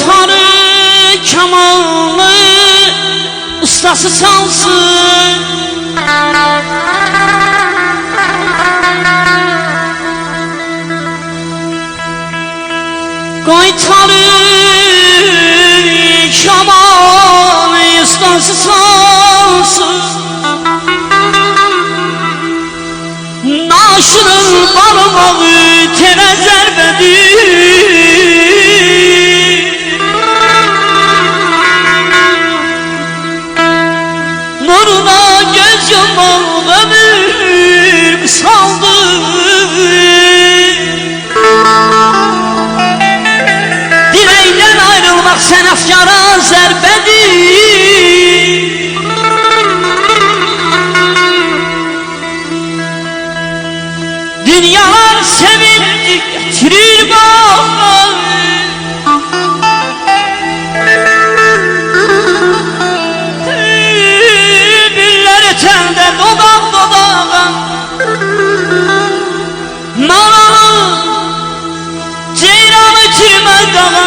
Koytarı kamanı ustası çalsın. Koytarı kamanı ustası çalsın. Naşırın parmağı tere zərbədir. Nuruna göz yumaq ömür saldı. Diləkdən ayrılmaq sənəfkara zərbədir. Dünyalar sevinci getirir bana. Bülbüller etende dodak dodağa. Naralı ceyranı girmez dağa.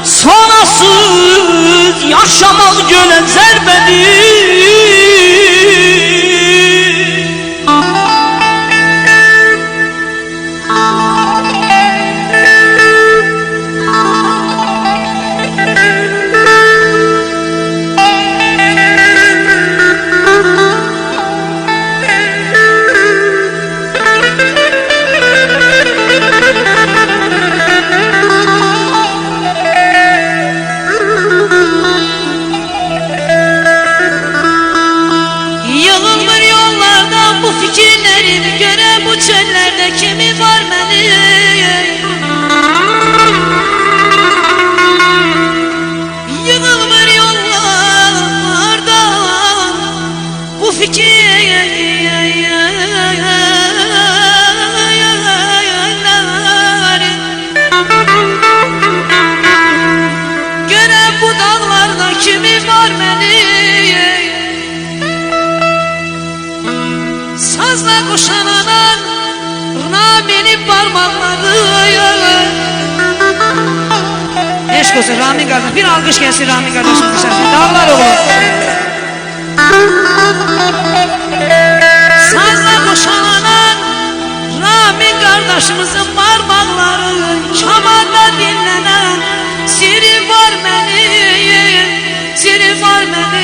Sonasız yaşamak gölen zərbədir. Çöllerde kimi var benim? Yığılır yollarda bu fikirler. Göre bu dağlarda kimi var benim? Sazla kuşananan benim parmakları. Eşk olsun Rami kardeş, bir alkış gelsin Rami kardeşim dışarıda. Dağlar oğlum. Sazla koşanan Rami kardeşimizin parmakları. Çamarda dinlenen siri var benim, siri var benim.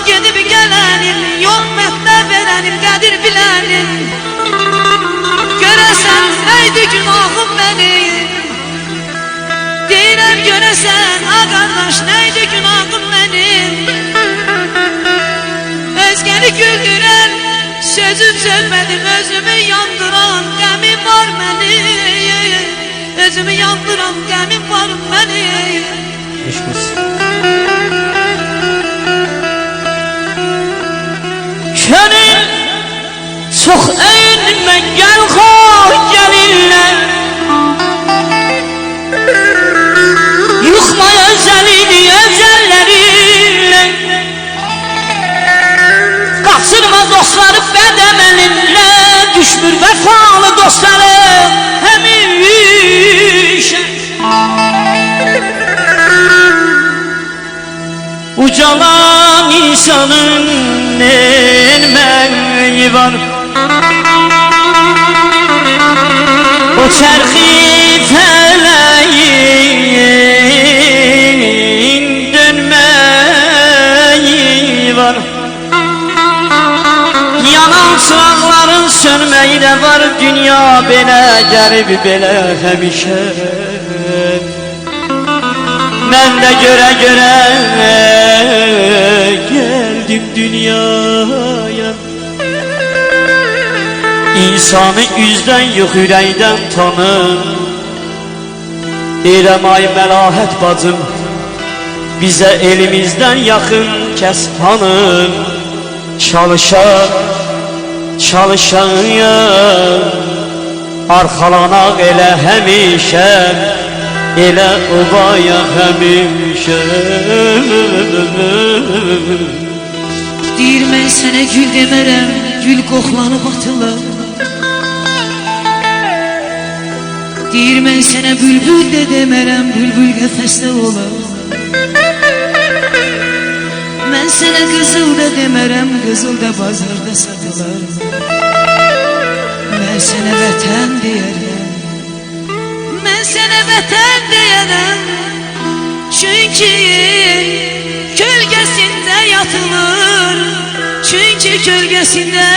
Gidip gelenim, yok mehtap verenim, kadir bilenim. Göresen neydi günahım benim? Deyirəm göresen ha kardeş neydi günahım benim? Özgeni güldüren sözüm sönmedim, özümü yandıran qəmim var benim. Özümü yandıran qəmim var benim. Könül çok eğilme gel koy gelirler. Yıkma özelini özelleriyle. Kaçırma dostları bedemelinle. Düşmür vefalı dostları hemişe. Ucalan insanın emeği var. O çərxi fələyin dönməyi var. Yanan çıraqların sönməyi də var. Dünya belə gəlib belə həmişə. Mən də görə gəldim dünyaya. İnsanı üzdən yox ürəkdən tanır. Deyirəm ay Məlahət bacım, bizə elimizdən yaxın kəs tanır. Çalışaya arxalanaq elə həmişə, elə obaya həmişə. Deyir mən sənə gül demərəm, gül qoxlanıb atılır. Deyir mən sənə bülbül də demərəm, bülbül qəfəsdə olar. Mən sənə qızıl da demərəm, qızıl da bazarda satılar. Mən sənə vətən deyərəm, mən sənə vətən deyərəm. Çünki kölgəsində yatılır, çünki kölgəsində